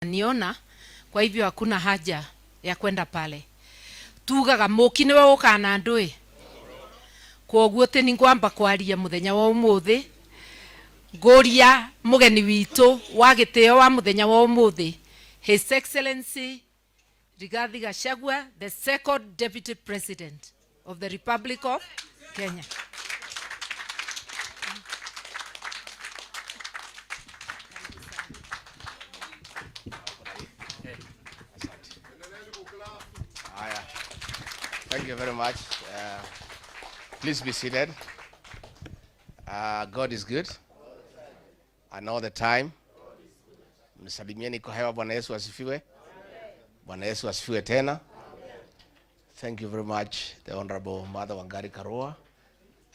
niona, kwa hivyo hakuna haja ya kwenda pale. Tugaga muki niwe ukana ndui. Koguo ti ni ngwamba kwaria muthenya wa umuthi. Ngoria mugeni witu wa gitio wa muthenya wa umuthi. His Excellency Rigathi Gachagua, the second Deputy President of the Republic of Kenya. Thank you very much. Please be seated. God is good. And all the time. Msalimieni kwa hewa. Bwana Yesu asifiwe. Bwana Yesu asifiwe tena. Thank you very much, the Honorable Mother Wangari Karua,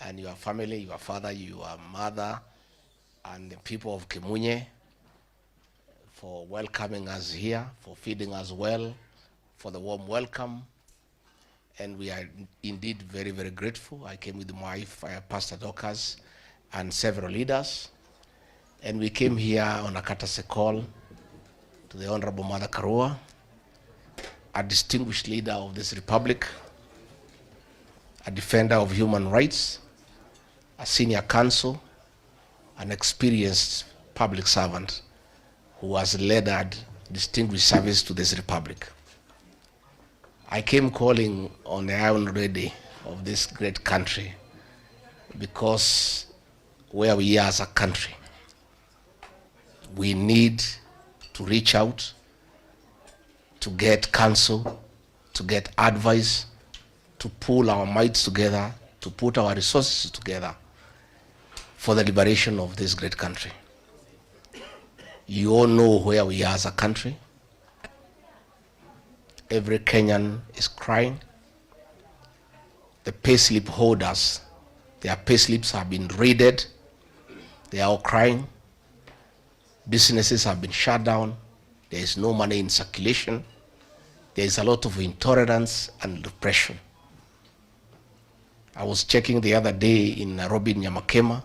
and your family, your father, your mother, and the people of Kimunye, for welcoming us here, for feeding us well, for the warm welcome. And we are indeed very, very grateful. I came with my wife, Pastor Dorcas, and several leaders. And we came here on a courtesy call to the Honorable Mother Karua, a distinguished leader of this republic, a defender of human rights, a senior counsel, an experienced public servant who has led a distinguished service to this republic. I came calling on the Iron Lady of this great country because where we are as a country, we need to reach out, to get counsel, to get advice, to pull our mights together, to put our resources together for the liberation of this great country. You all know where we are as a country. Every Kenyan is crying. The payslip holders, their payslips have been raided. They are all crying. Businesses have been shut down. There is no money in circulation. There is a lot of intolerance and repression. I was checking the other day in Nairobi, Nyamakema.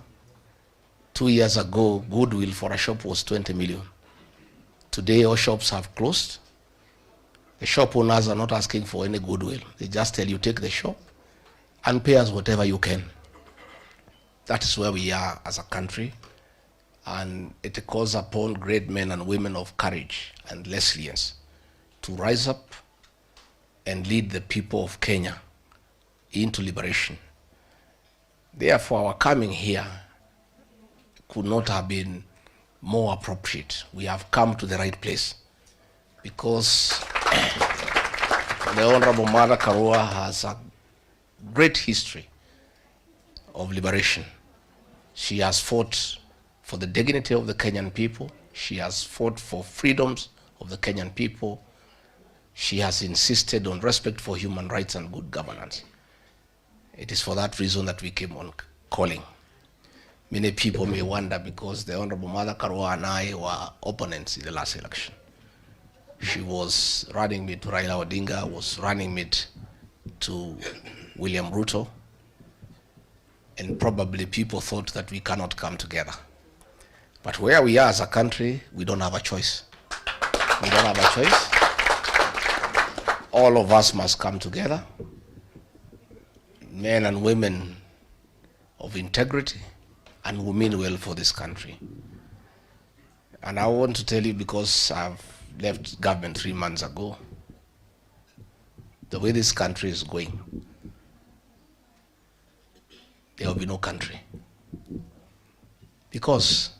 2 years ago, goodwill for a shop was 20 million. Today, all shops have closed. The shop owners are not asking for any goodwill. They just tell you, take the shop and pay us whatever you can. That is where we are as a country. And it calls upon great men and women of courage and resilience to rise up and lead the people of Kenya into liberation. Therefore, our coming here could not have been more appropriate. We have come to the right place because the Honorable Mother Karua has a great history of liberation. She has fought for the dignity of the Kenyan people. She has fought for freedoms of the Kenyan people. She has insisted on respect for human rights and good governance. It is for that reason that we came on calling. Many people may wonder because the Honorable Mother Karua and I were opponents in the last election. She was running mate to Raila Odinga, was running mate to William Ruto, and probably people thought that we cannot come together. But where we are as a country, we don't have a choice. We don't have a choice. All of us must come together, men and women of integrity, and who mean well for this country. And I want to tell you, because I've left government 3 months ago, the way this country is going, there will be no country. Because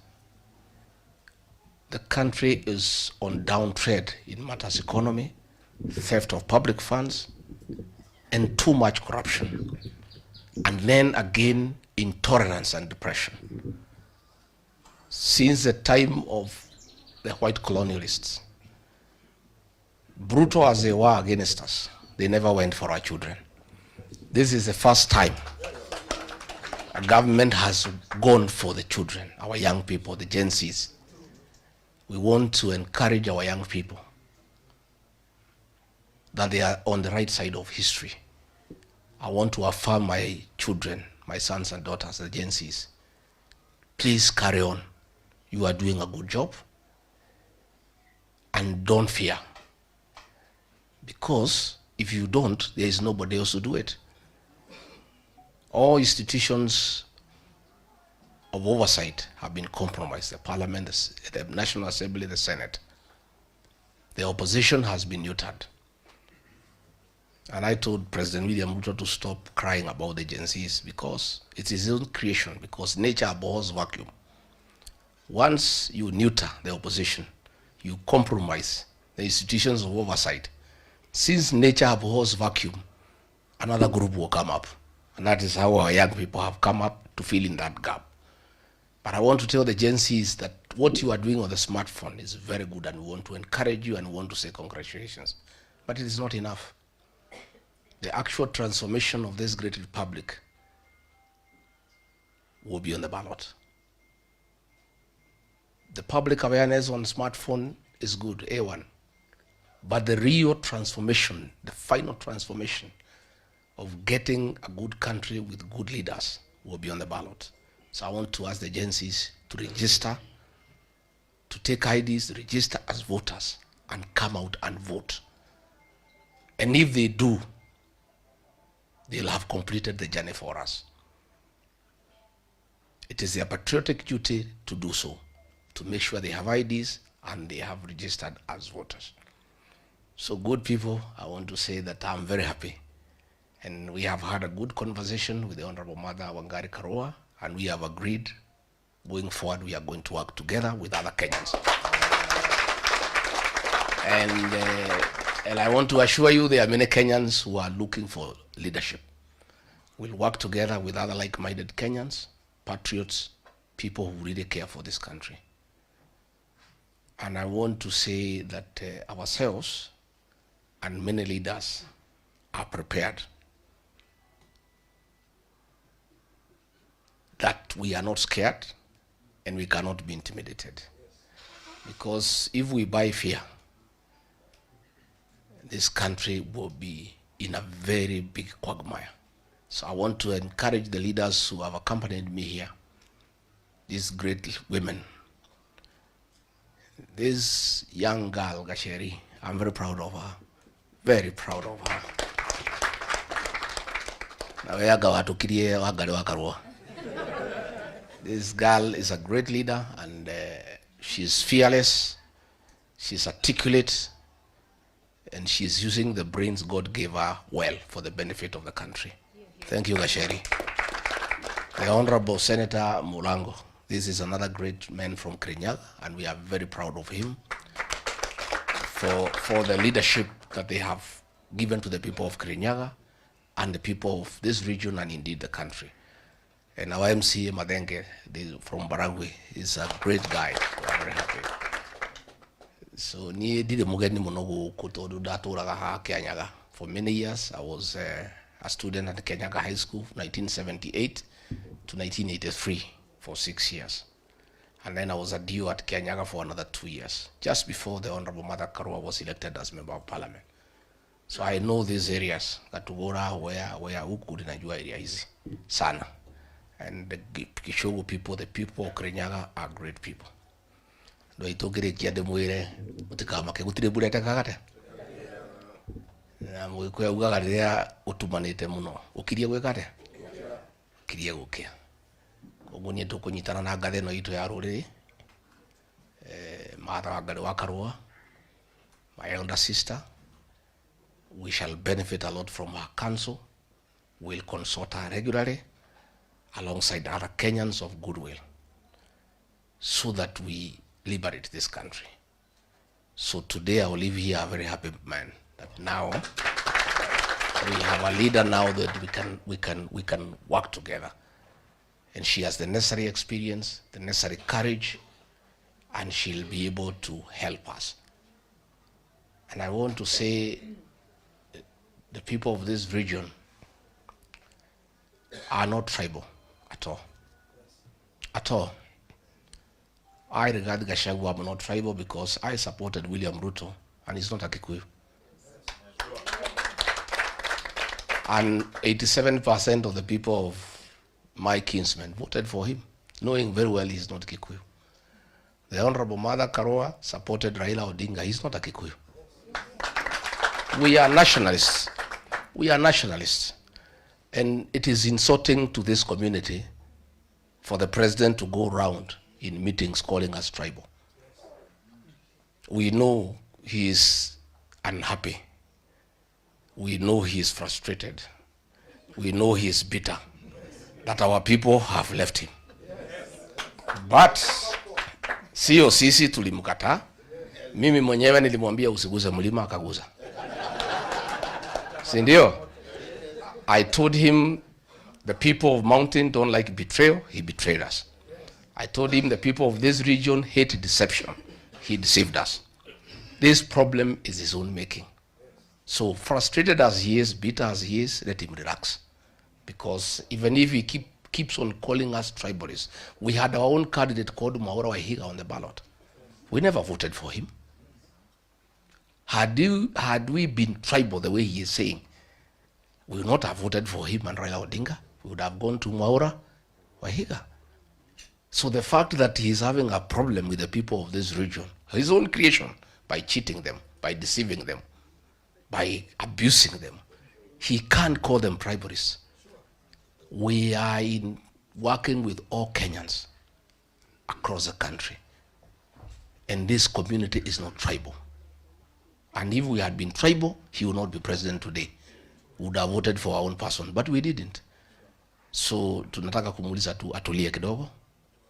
the country is on downtrend in matters economy, theft of public funds, and too much corruption. And then again, intolerance and depression. Since the time of the white colonialists, brutal as they were against us, they never went for our children. This is the first time a government has gone for the children, our young people, the Gen Zs. We want to encourage our young people that they are on the right side of history. I want to affirm my children, my sons and daughters, the Gen Zs. Please carry on. You are doing a good job. and don't fear. Because if you don't, there is nobody else to do it. All institutions of oversight have been compromised. The Parliament, the National Assembly, the Senate. The opposition has been neutered. And I told President William Ruto to stop crying about the agencies because it is his own creation, because nature abhors vacuum. Once you neuter the opposition, you compromise the institutions of oversight. Since nature abhors vacuum, another group will come up. And that is how our young people have come up to fill in that gap. But I want to tell the agencies that what you are doing on the smartphone is very good, and we want to encourage you and we want to say congratulations. But it is not enough. The actual transformation of this great republic will be on the ballot. The public awareness on smartphone is good, A1. But the real transformation, the final transformation of getting a good country with good leaders will be on the ballot. So I want to ask the agencies to register, to take IDs, register as voters, and come out and vote. And if they do, they'll have completed the journey for us. It is their patriotic duty to do so, to make sure they have IDs and they have registered as voters. So good people, I want to say that I'm very happy. And we have had a good conversation with the Honorable Mother Wangari Karua, and we have agreed going forward we are going to work together with other Kenyans. And I want to assure you there are many Kenyans who are looking for leadership. We'll work together with other like-minded Kenyans, patriots, people who really care for this country. And I want to say that ourselves and many leaders are prepared. That we are not scared and we cannot be intimidated. Because if we buy fear, this country will be in a very big quagmire. So I want to encourage the leaders who have accompanied me here, these great women. This young girl, Gacheri, I'm very proud of her. Very proud of her. This girl is a great leader, and she's fearless, she's articulate, and she's using the brains God gave her well for the benefit of the country. Thank you, Gacheri. The Honorable Senator Mulango, this is another great man from Kirinyaga, and we are very proud of him for the leadership that they have given to the people of Kirinyaga and the people of this region and indeed the country. And our MCA Madenge from Barangwe is a great guy. We are very happy. So ni did mugeni munogo kutodu daturaga ha Kirinyaga. For many years I was a student at Kirinyaga High School, 1978 to 1983 for 6 years. And then I was a DO at Kirinyaga for another 2 years, just before the Honorable Mother Karua was elected as Member of Parliament. So I know these areas, Katugora, where Ukudi najua area hizi sana. And the Kishogo people, the people of Kirinyaga are great people. Do itogere kia demuire utikama ke gutire bureta kakate. Na mwikwe ugagarira utumanite muno. Ukirie gwekate? Kirie gukia. Koguo nie tukunyitana na ngathe no itu ya ruriri. Mother Wangari wa Karua, my elder sister. We shall benefit a lot from her counsel. We'll consult her regularly alongside other Kenyans of goodwill so that we liberate this country. So today I will leave here a very happy man that now we have a leader now that we can work together. And she has the necessary experience, the necessary courage, and she'll be able to help us. And I want to say the people of this region are not tribal at all. At all. I regard Gachagua'S not tribal because I supported William Ruto and he's not a Kikuyu. And 87% of the people of my kinsmen voted for him, knowing very well he's not Kikuyu. The Honorable Mother Karua supported Raila Odinga. He's not a Kikuyu. We are nationalists. We are nationalists. And it is insulting to this community for the president to go around in meetings calling us tribal. We know he is unhappy. We know he is frustrated. We know he is bitter that our people have left him. But sio sisi tulimkataa. Mimi mwenyewe nilimwambia usiguze mlima akaguza. Si ndio? I told him the people of mountain don't like betrayal. He betrayed us. I told him the people of this region hate deception. He deceived us. This problem is his own making. So frustrated as he is, bitter as he is, let him relax. Because even if he keeps on calling us tribalists, we had our own candidate called Mwaura Wahiga on the ballot. We never voted for him. Had we been tribal the way he is saying, we would not have voted for him and Raila Odinga. We would have gone to Mwaura Wahiga. So the fact that he is having a problem with the people of this region, his own creation, by cheating them, by deceiving them, by abusing them, he can't call them tribalists. We are working with all Kenyans across the country. And this community is not tribal. And if we had been tribal, he would not be president today. We would have voted for our own person, but we didn't. So tunataka kumuuliza tu atulie kidogo,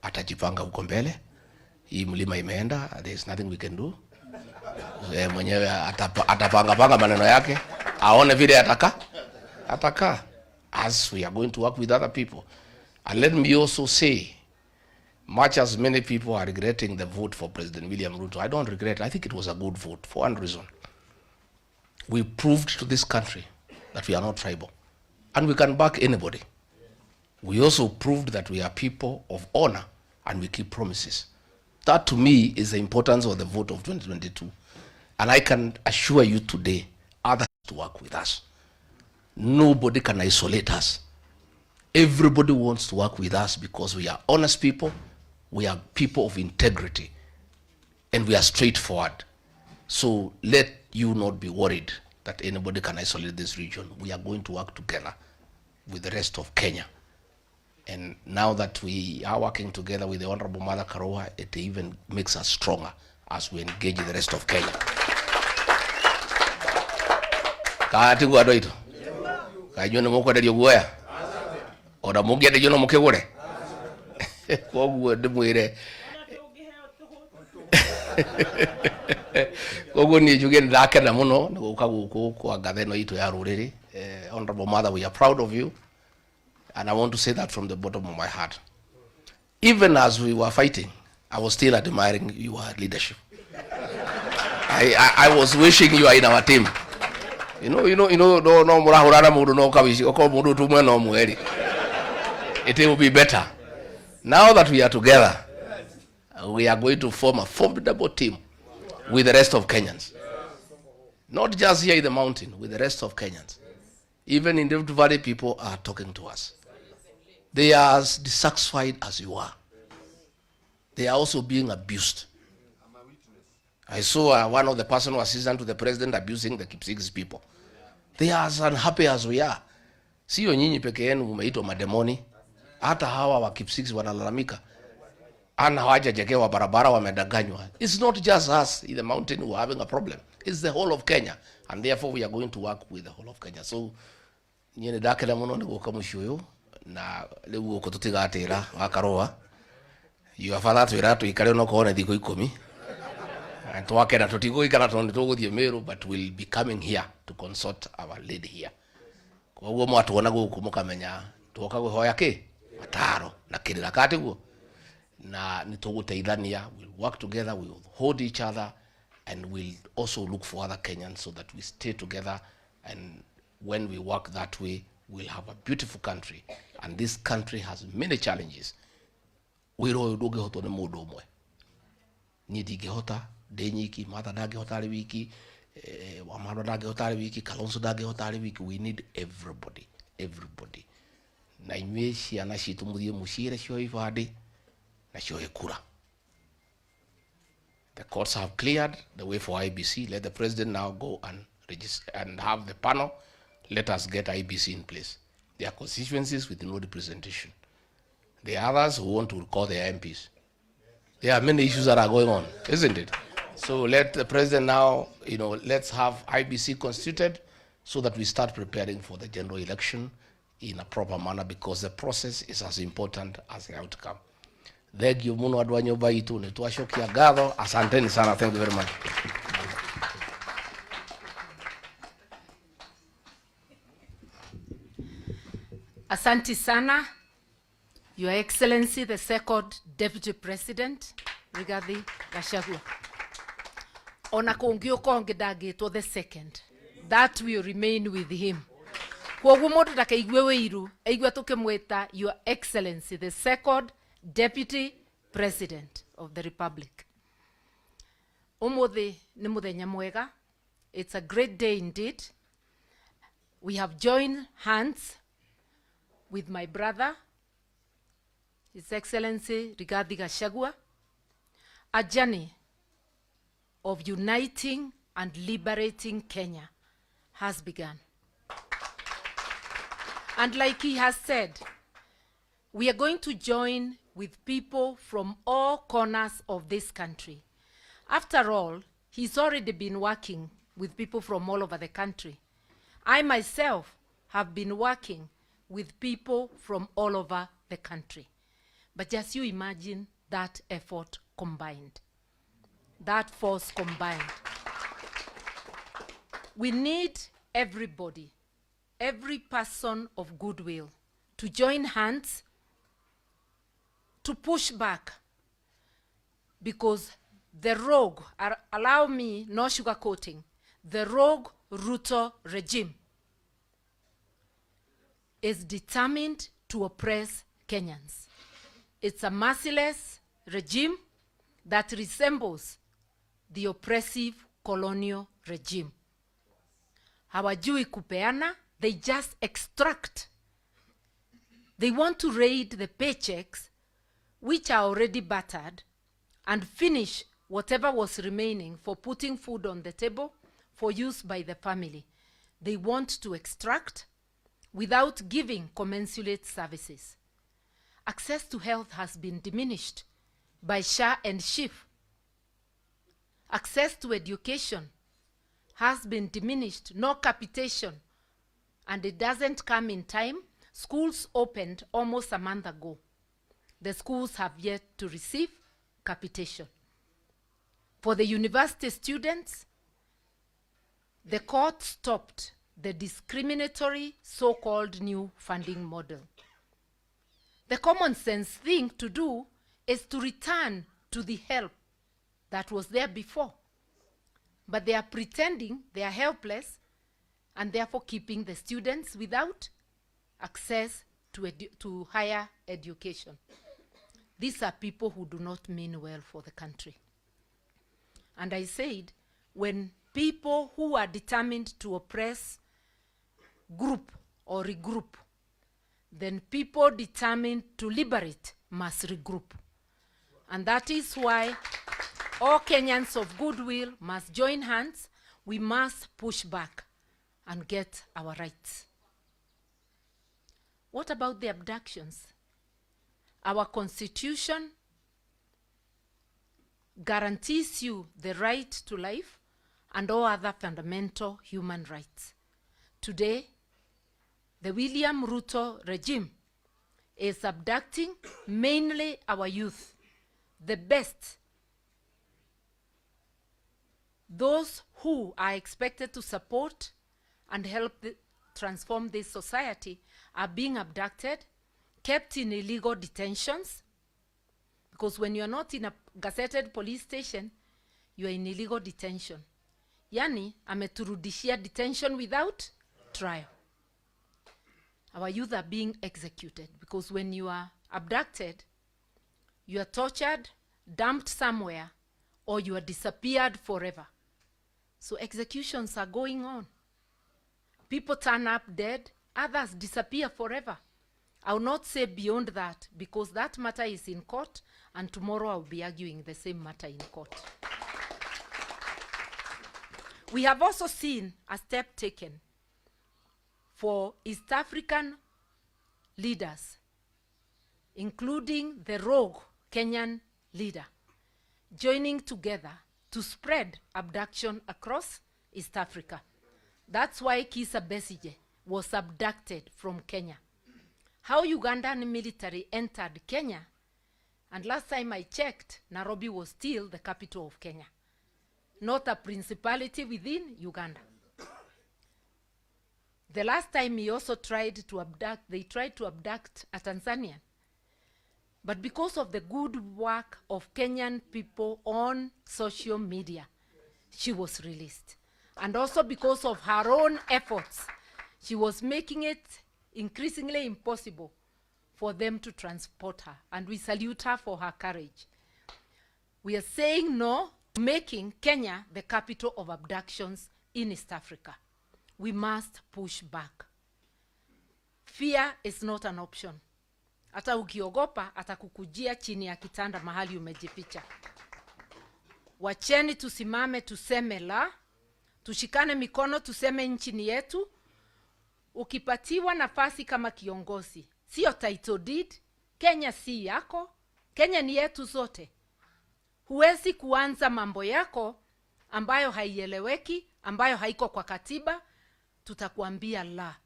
atajipanga huko mbele. Hii mlima imeenda, there is nothing we can do. Mwenyewe atapanga maneno yake, aone vile ataka. As we are going to work with other people. And let me also say, much as many people are regretting the vote for President William Ruto, I don't regret. I think it was a good vote for one reason. We proved to this country that we are not tribal. And we can back anybody. We also proved that we are people of honor and we keep promises. That to me is the importance of the vote of 2022. And I can assure you today, others to work with us. Nobody can isolate us. Everybody wants to work with us because we are honest people, we are people of integrity, and we are straightforward. So let you not be worried that anybody can isolate this region. We are going to work together with the rest of Kenya. And now that we are working together with the Honorable Mother Karua, it even makes us stronger as we engage the rest of Kenya. Kajone moko de yogoya ora mugia de jono mukegore ko gwo de mwire ko gwo ni juge ndake na muno ngo kaguko kwa gatheno itu ya ruriri. Honorable Mother, we are proud of you, and I want to say that from the bottom of my heart. Even as we were fighting, I was still admiring your leadership. I was wishing you are in our team. You know, no murahurana mudu no kabishi oko mudu tumwe no muheri. It will be better. Now that we are together, we are going to form a formidable team with the rest of Kenyans. Not just here in the mountain, with the rest of Kenyans. Even in Rift Valley, people are talking to us. They are as dissatisfied as you are. They are also being abused. I saw one of the personal assistant to the president abusing the Kipsigis people. They are as unhappy as we are. Sio nyinyi peke yenu mumeitwa mademoni. Hata hawa wa Kipsigis wanalalamika. Ana hawajajengewa barabara, wamedanganywa. It's not just us in the mountain who are having a problem. It's the whole of Kenya. And therefore we are going to work with the whole of Kenya. So nyene dakela muno ndiguka mushuyo na lewu okututiga atira wakaroa. You have that we ratu ikare no kone thiko 10. And twakena tutigo ikara tonde tuguthie Meru, but we'll be coming here to consult our lady here. Kwa ugo mwatuona guku mukamenya tuoka guhoya ki mataro na kirira katiguo na nituguteithania. We'll work together, we'll hold each other, and we'll also look for other Kenyans so that we stay together. And when we work that way, we'll have a beautiful country. And this country has many challenges. Wiro doge hoto ne mudu umwe ni digehota denyiki mata dage hotari wiki wamaro dage hotari wiki Kalonzo dage hotari wiki. We need everybody na imweshi anashitu muthie mushire sho ifade na sho ekura The courts have cleared the way for IBC. Let the president now go and register and have the panel. Let us get IBC in place. There are constituencies with no representation. There are others who want to call their MPs. There are many issues that are going on, isn't it? So let the president now, let's have IBC constituted so that we start preparing for the general election in a proper manner, because the process is as important as the outcome. Thegio muno adwa nyoba itu ni tuashokia gatho. Asanteni sana. Thank you very much. Asante sana, Your Excellency, the Second Deputy President, Rigathi Gachagua. Ona kungioka ngedagitwo the second, that will remain with him. Kwoguo mundu ndakaigwe wiru, aigwa tukimwita Your Excellency, the Second Deputy President of the Republic. Umuthi ni muthenya mwega. It's a great day indeed. We have joined hands with my brother, His Excellency Rigathi Gachagua. A journey of uniting and liberating Kenya has begun. And like he has said, we are going to join with people from all corners of this country. After all, he's already been working with people from all over the country. I myself have been working with people from all over the country. But just you imagine that effort combined, that force combined. We need everybody, every person of goodwill, to join hands to push back, because the rogue, allow me no sugarcoating, the rogue Ruto regime is determined to oppress Kenyans. It's a merciless regime that resembles the oppressive colonial regime. Hawajui kupeana, they just extract. They want to raid the paychecks, which are already battered, and finish whatever was remaining for putting food on the table for use by the family. They want to extract without giving commensurate services. Access to health has been diminished by SHA and SHIF. Access to education has been diminished, no capitation, and it doesn't come in time. Schools opened almost a month ago. The schools have yet to receive capitation. For the university students, the court stopped the discriminatory so-called new funding model. The common sense thing to do is to return to the help that was there before. But they are pretending they are helpless and therefore keeping the students without access to higher education. These are people who do not mean well for the country. And I said, when people who are determined to oppress group or regroup, then people determined to liberate must regroup. And that is why all Kenyans of goodwill must join hands. We must push back and get our rights. What about the abductions? Our constitution guarantees you the right to life and all other fundamental human rights. Today, the William Ruto regime is abducting mainly our youth, the best, those who are expected to support and help transform this society are being abducted, kept in illegal detentions, because when you are not in a gazetted police station, you are in illegal detention. Yani, ameturudishia detention without trial. Our youth are being executed because when you are abducted, you are tortured, dumped somewhere, or you are disappeared forever. So executions are going on. People turn up dead, others disappear forever. I will not say beyond that, because that matter is in court, and tomorrow I will be arguing the same matter in court. We have also seen a step taken for East African leaders, including the rogue Kenyan leader, joining together to spread abduction across East Africa. That's why Kizza Besigye was abducted from Kenya. How Ugandan military entered Kenya, and last time I checked, Nairobi was still the capital of Kenya, not a principality within Uganda. The last time he also tried to abduct, they tried to abduct a Tanzanian. But because of the good work of Kenyan people on social media, she was released. And also because of her own efforts, she was making it increasingly impossible for them to transport her. And we salute her for her courage. We are saying no to making Kenya the capital of abductions in East Africa. We must push back. Fear is not an option. Hata ukiogopa atakukujia chini ya kitanda mahali umejificha. Wacheni tusimame tuseme la, tushikane mikono tuseme nchi ni yetu. Ukipatiwa nafasi kama kiongozi, sio title deed, Kenya si yako, Kenya ni yetu zote. Huwezi kuanza mambo yako ambayo haieleweki, ambayo haiko kwa katiba, tutakuambia la.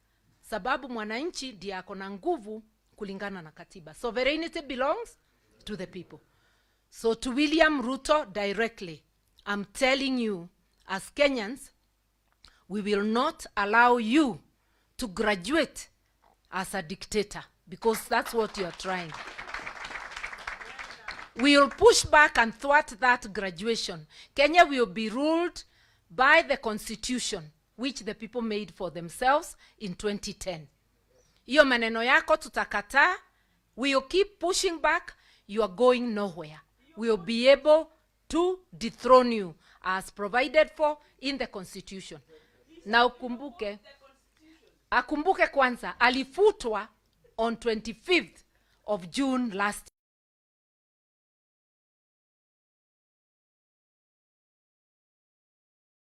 Sababu mwananchi ndiye ako na nguvu kulingana na katiba. Sovereignty belongs to the people. So to William Ruto directly, I'm telling you, as Kenyans, we will not allow you to graduate as a dictator, because that's what you're trying. We will push back and thwart that graduation. Kenya will be ruled by the constitution which the people made for themselves in 2010. Iyo maneno yako tutakataa. We will keep pushing back. You are going nowhere. We will be able to dethrone you as provided for in the constitution. Na akumbuke kwanza, alifutwa on 25th of June last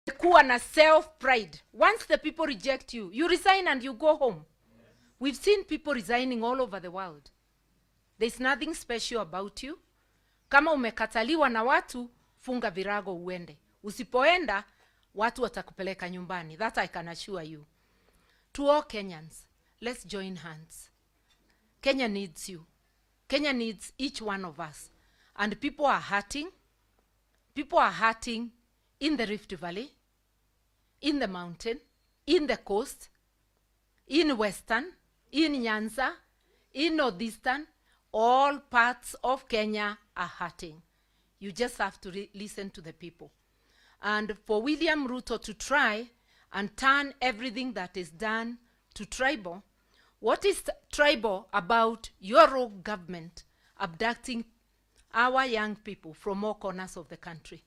year. Kuwa na self-pride. Once the people reject you, you resign and you go home. We've seen people resigning all over the world. There's nothing special about you. Kama umekataliwa na watu, funga virago uende. Usipoenda, watu watakupeleka nyumbani. That I can assure you. To all Kenyans, let's join hands. Kenya needs you. Kenya needs each one of us. And people are hurting. People are hurting in the Rift Valley, in the mountain, in the coast, in Western, in Nyanza, in Northeastern. All parts of Kenya are hurting. You just have to listen to the people. And for William Ruto to try and turn everything that is done to tribal, what is tribal about your rogue government abducting our young people from all corners of the country?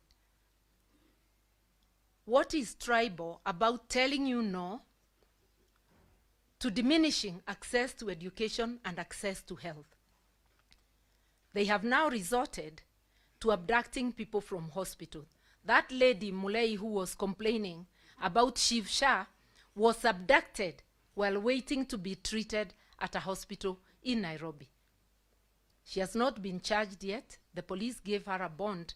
What is tribal about telling you no to diminishing access to education and access to health? They have now resorted to abducting people from hospital. That lady, Mulei, who was complaining about Shiv Shah, was abducted while waiting to be treated at a hospital in Nairobi. She has not been charged yet. The police gave her a bond.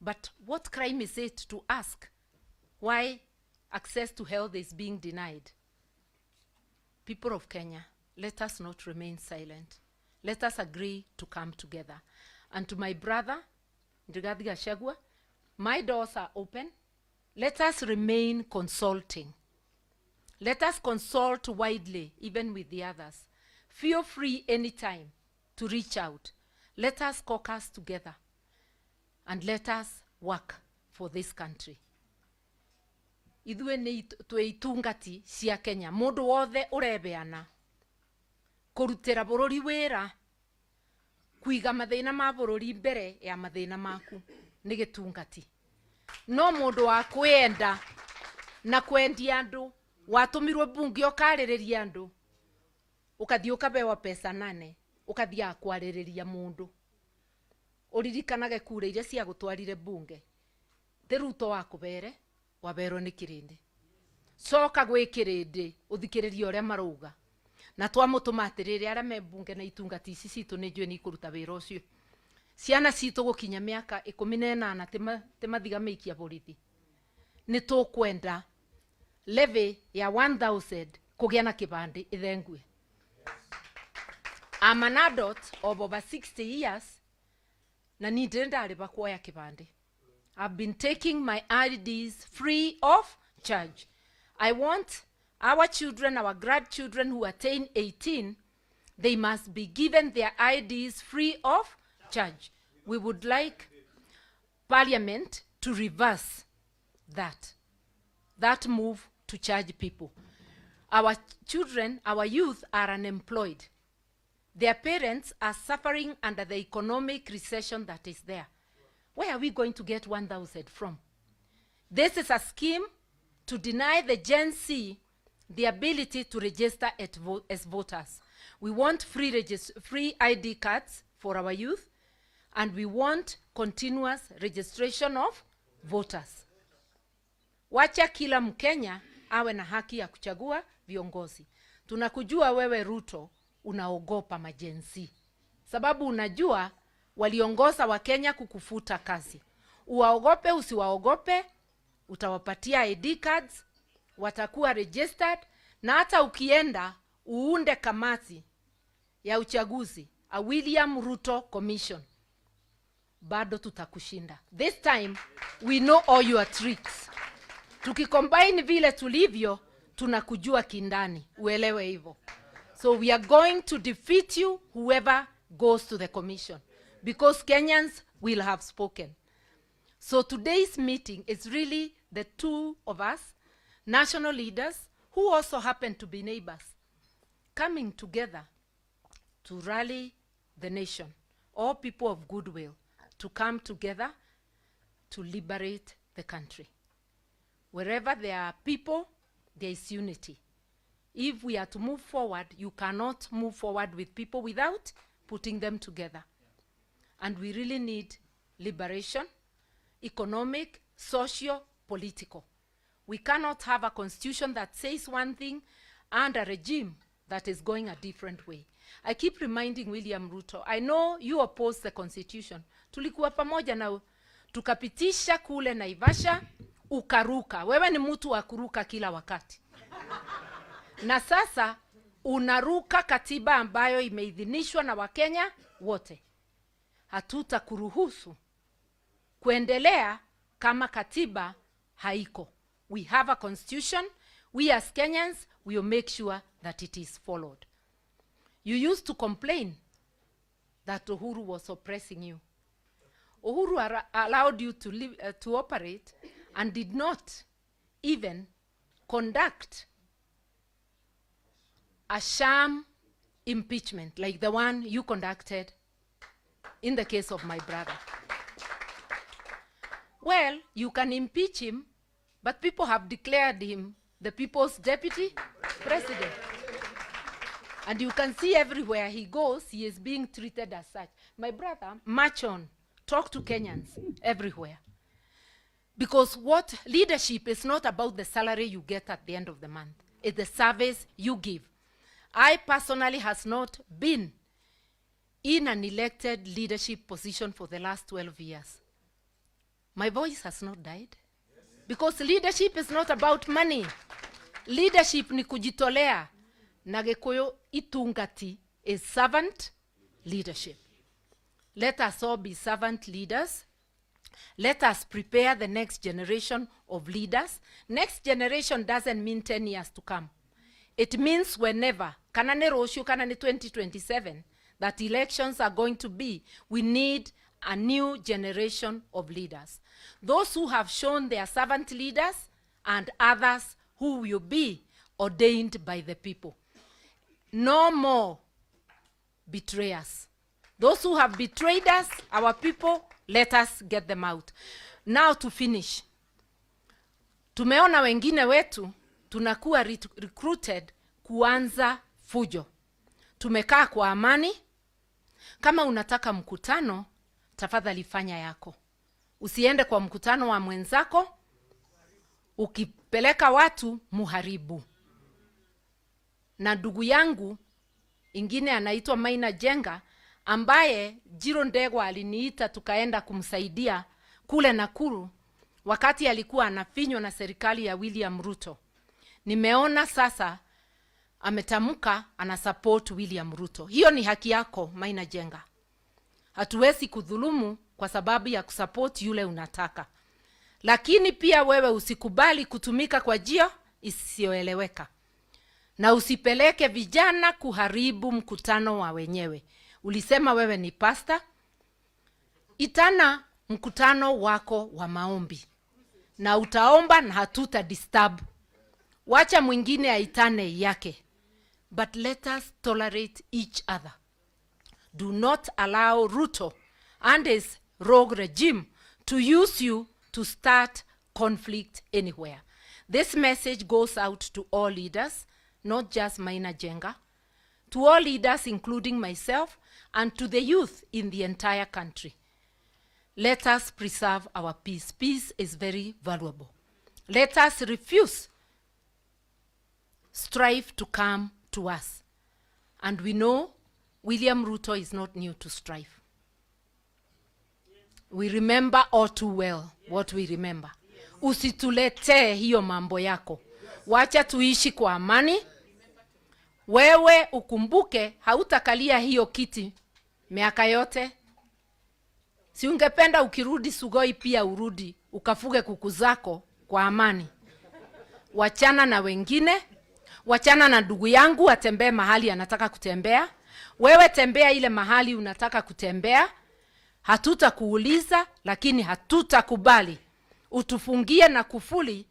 But what crime is it to ask why access to health is being denied? People of Kenya, let us not remain silent. Let us agree to come together. And to my brother, Gachagua'S, my doors are open. Let us remain consulting. Let us consult widely, even with the others. Feel free anytime to reach out. Let us caucus together. And let us work for this country. Ithuĩ nĩ twĩtungati cia Kenya. Mũndũ wothe ũrebeana kũrutĩra bũrũri wĩra, kuiga mathĩna ma bũrũri mbere ya mathĩna maku nĩ gĩtungati. No mũndũ wa kwenda na kwendia andũ, watũmirwo bunge ũkarĩrĩria andũ, ũkathiĩ ũkabewa pesa 8, ũkathiĩ kwarĩrĩria mũndũ. Ũririkanage kura iria cia gũtwarire bunge. Ruto wakubere, wabero ni kirindi soka gwe kirindi uthikiririe uria maruga na twamutuma atiriri aria membunge na itungati ici citu ni njue ni kuruta wira ucio ciana citu gukinya miaka 18 timathigamikia borithi ni tukwenda levy ya 1000 kugia na kibandi ithengue. I'm an adult of over 60 years na ni ndariba kuoya kibandi. I've been taking my IDs free of charge. I want our children, our grandchildren who attain 18, they must be given their IDs free of charge. We would like Parliament to reverse that move to charge people. Our children, our youth are unemployed. Their parents are suffering under the economic recession that is there. Where are we going to get 1,000 from? This is a scheme to deny the Gen Z the ability to register as voters. We want free ID cards for our youth, and we want continuous registration of voters. Wacha kila Mkenya awe na haki ya kuchagua viongozi. Tunakujua wewe Ruto unaogopa majenzi, sababu unajua waliongoza wa Kenya kukufuta kazi. Uwaogope usiwaogope, utawapatia ID cards, watakuwa registered, na hata ukienda uunde kamati ya uchaguzi, a William Ruto Commission, bado tutakushinda. This time we know all your tricks. Tukicombine vile tulivyo, tunakujua kindani, uelewe hivyo. So we are going to defeat you, whoever goes to the commission, because Kenyans will have spoken. So today's meeting is really the two of us, national leaders, who also happen to be neighbors, coming together to rally the nation, all people of goodwill, to come together to liberate the country. Wherever there are people, there is unity. If we are to move forward, you cannot move forward with people without putting them together. And we really need liberation, economic, social, political. We cannot have a constitution that says one thing and a regime that is going a different way. I keep reminding William Ruto, I know you oppose the constitution. Tulikuwa pamoja na tukapitisha kule Naivasha, ukaruka. Wewe ni mtu wa kuruka kila wakati. Na sasa unaruka katiba ambayo imeidhinishwa na Wakenya wote. Hatutakuruhusu kuendelea kama katiba haiko. We have a constitution. We as Kenyans, we will make sure that it is followed. You used to complain that Uhuru was oppressing you. Uhuru allowed you to live, to operate, and did not even conduct a sham impeachment like the one you conducted in the case of my brother. Well, you can impeach him, but people have declared him the people's deputy president. And you can see everywhere he goes, he is being treated as such. My brother, march on, talk to Kenyans everywhere. Because what leadership is not about the salary you get at the end of the month. It's the service you give. I personally has not been in an elected leadership position for the last 12 years. My voice has not died. Because leadership is not about money. Leadership ni kujitolea. Na Gikuyu itungati is servant leadership. Let us all be servant leaders. Let us prepare the next generation of leaders. Next generation doesn't mean 10 years to come. It means whenever, kana ni roshu, kana ni 2027, that elections are going to be, we need a new generation of leaders. Those who have shown their servant leaders, and others who will be ordained by the people. No more betrayers. Those who have betrayed us, our people, let us get them out. Now to finish. Tumeona wengine wetu, tunakuwa recruited kuanza fujo. Tumekaa kwa amani. Kama unataka mkutano, tafadhali fanya yako. Usiende kwa mkutano wa mwenzako, ukipeleka watu muharibu. Na ndugu yangu ingine anaitwa Maina Jenga, ambaye Jiro Ndegwa aliniita tukaenda kumsaidia kule Nakuru wakati alikuwa anafinywa na serikali ya William Ruto. Nimeona sasa ametamuka ana support William Ruto. Hiyo ni haki yako Maina Jenga. Hatuwezi kudhulumu kwa sababu ya kusupport yule unataka. Lakini pia wewe usikubali kutumika kwa njia isiyoeleweka. Na usipeleke vijana kuharibu mkutano wa wenyewe. Ulisema wewe ni pastor. Itana mkutano wako wa maombi. Na utaomba na hatuta disturb. Wacha mwingine aitane yake. But let us tolerate each other. Do not allow Ruto and his rogue regime to use you to start conflict anywhere. This message goes out to all leaders, not just Maina Jenga, to all leaders including myself, and to the youth in the entire country. Let us preserve our peace. Peace is very valuable. Let us refuse strife to come to us. And we know William Ruto is not new to strife. We remember all too well what we remember. Usitulete hiyo mambo yako. Wacha tuishi kwa amani. Wewe ukumbuke hautakalia hiyo kiti miaka yote. Si ungependa ukirudi Sugoi pia urudi ukafuge kuku zako kwa amani. Wachana na wengine. Wachana na ndugu yangu atembee mahali anataka kutembea. Wewe tembea ile mahali unataka kutembea. Hatutakuuliza, lakini hatutakubali utufungie na kufuli.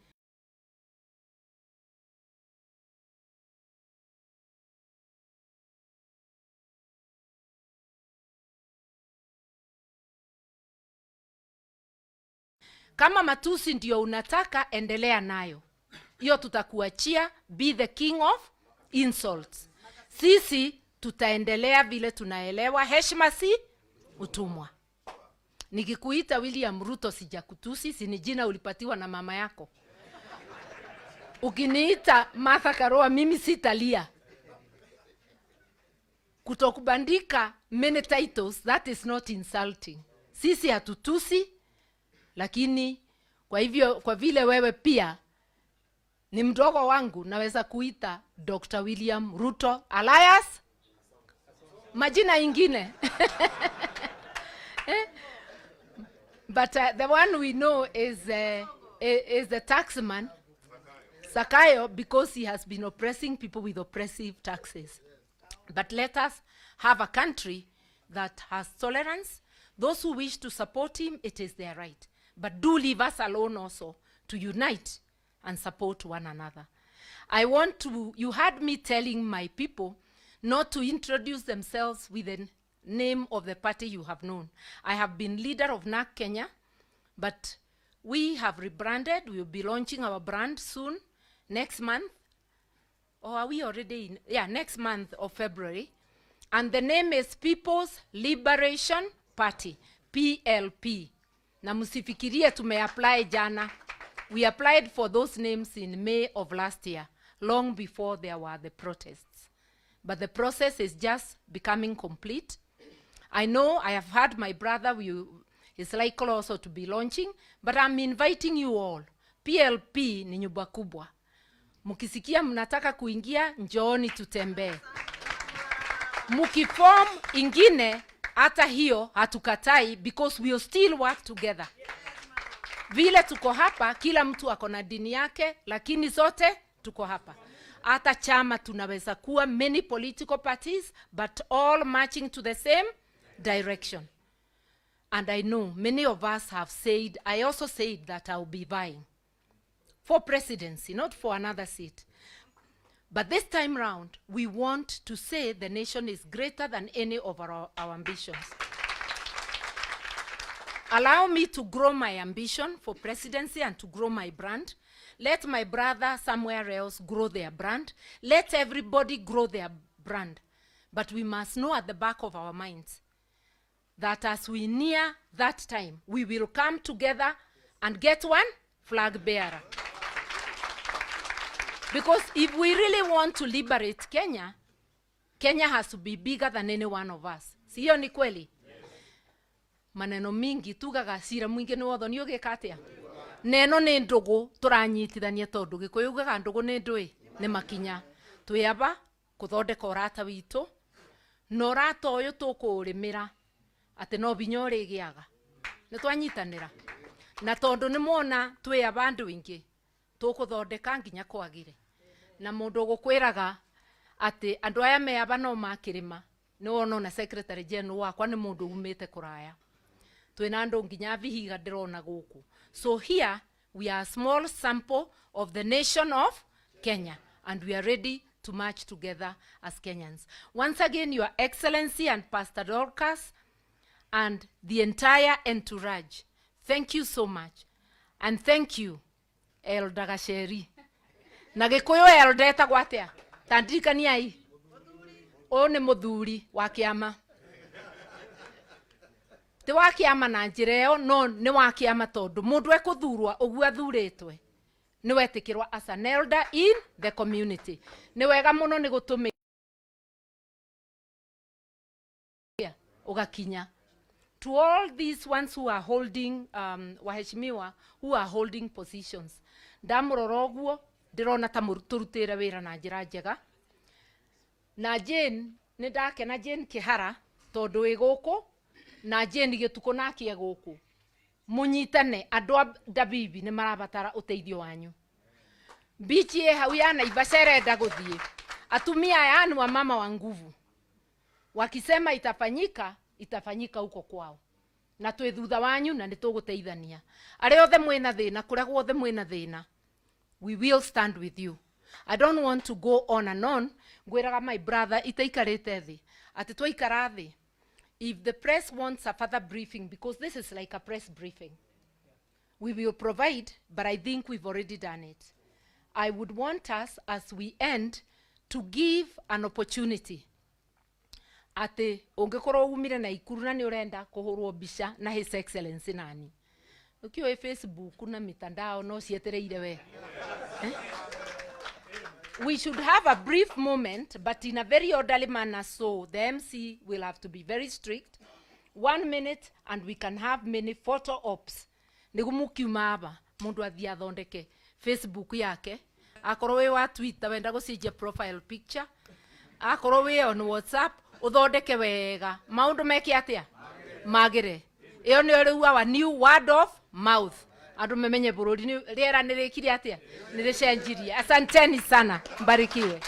Kama matusi ndio unataka, endelea nayo. Hiyo tutakuachia. Be the king of insults. Sisi tutaendelea vile tunaelewa. Heshima si utumwa. Nikikuita William Ruto sijakutusi, si ni jina ulipatiwa na mama yako. Ukiniita Martha Karua mimi sitalia. Kutokubandika many titles, that is not insulting. Sisi hatutusi, lakini kwa vile wewe pia ni mdogo wangu, naweza kuita Dr. William Ruto alias majina ingine. But the one we know is the taxman, Sakayo, because he has been oppressing people with oppressive taxes. But let us have a country that has tolerance. Those who wish to support him, it is their right. But do leave us alone also to unite and support one another. You heard me telling my people not to introduce themselves with the name of the party you have known. I have been leader of NAC Kenya, but we have rebranded. We will be launching our brand soon, next month. Or are we already in? Yeah, next month of February. And the name is People's Liberation Party, PLP. Na musifikirie tumeapply jana. We applied for those names in May of last year, long before there were the protests. But the process is just becoming complete. I know I have heard my brother is likely also to be launching, but I'm inviting you all. PLP ni nyumba kubwa. Mukisikia mnataka kuingia, njooni tutembee. Mukiform ingine, hata hiyo hatukatai, because we will still work together. Vile tuko hapa, kila mtu ako na dini yake, lakini zote tuko hapa. Hata chama tunaweza kuwa many political parties, but all marching to the same direction. And I know many of us have said, I also said that I'll be vying for presidency, not for another seat. But this time round, we want to say the nation is greater than any of our ambitions. Allow me to grow my ambition for presidency and to grow my brand. Let my brother somewhere else grow their brand. Let everybody grow their brand. But we must know at the back of our minds that as we near that time, we will come together and get one flag bearer. Because if we really want to liberate Kenya, Kenya has to be bigger than any one of us. Sio ni kweli? Maneno mingi tugaga cira mwingi ni wotho ni ugika atia. Neno ni ndugu turanyitithania tondu Gikuyu ugaga ndugu ni ndui ni makinya. Twiyaba kuthondeka urata witu. No rata uyu tukurimira ati no binya urigiaga. Ni twanyitanira. Na tondu ni mona twiyaba andu ingi tukuthondeka nginya kwagire. Na mundu gukwiraga ati andu aya meaba no makirima ni wona na secretary general wakwa ni mundu umite kuraya. Twina andu nginya vihiga ndirona guku. So here we are a small sample of the nation of Kenya, and we are ready to march together as Kenyans. Once again, Your Excellency and Pastor Dorcas and the entire entourage, thank you so much. And thank you, Elder Gacheri. Na Gikuyu Elder etagwo atia? Tandirikaniai. O ni muthuri wa kiama. Ti wa kiama na njira ĩyo, no ni wa kiama tondu mundu ekuthurwa uguo athuritwe ni wetikirwa as an elder in the community. Ni wega muno ni gutumia ugakinya to all these ones who are holding waheshimiwa who are holding positions. Ndamurora uguo ndirona ta turutira wira na njira njega. Na Jane ni ndakena Jane Kihara tondu wi guku na Jane Gituko nakie guku. Munyitane andu a Dabibi ni marabatara uteithio wanyu. Bichi hau ya Naivasha irenda guthie. Atumia aya ni wa mama wa nguvu. Wakisema itafanyika, itafanyika huko kwao. Na twi thutha wanyu na nituguteithania. Ari othe mwina thina, kuria guothe mwina thina, we will stand with you. I don't want to go on and on. Gwiraga my brother itaikarite thi. Ati twaikara thi. If the press wants a further briefing, because this is like a press briefing, we will provide, but I think we've already done it. I would want us, as we end, to give an opportunity. Ati ungekorwo umire na Ikuru na ni urenda kuhurwo mbica na His Excellency nani. Ukiwa Facebook na mitandao no cietereire we. We should have a brief moment, but in a very orderly manner, so the MC will have to be very strict. 1 minute, and we can have many photo ops. Nigumukiuma aba mundu athia thondeke Facebook yake, akorwo we wa Twitter wenda gucenjia profile picture, akorwo we on WhatsApp uthondeke wega, maundu meke atia magire. Iyo ni riu our new word of mouth. Andu memenye bururi ni riera nirikiri atia niricenjirie. Asanteni sana, mbarikiwe.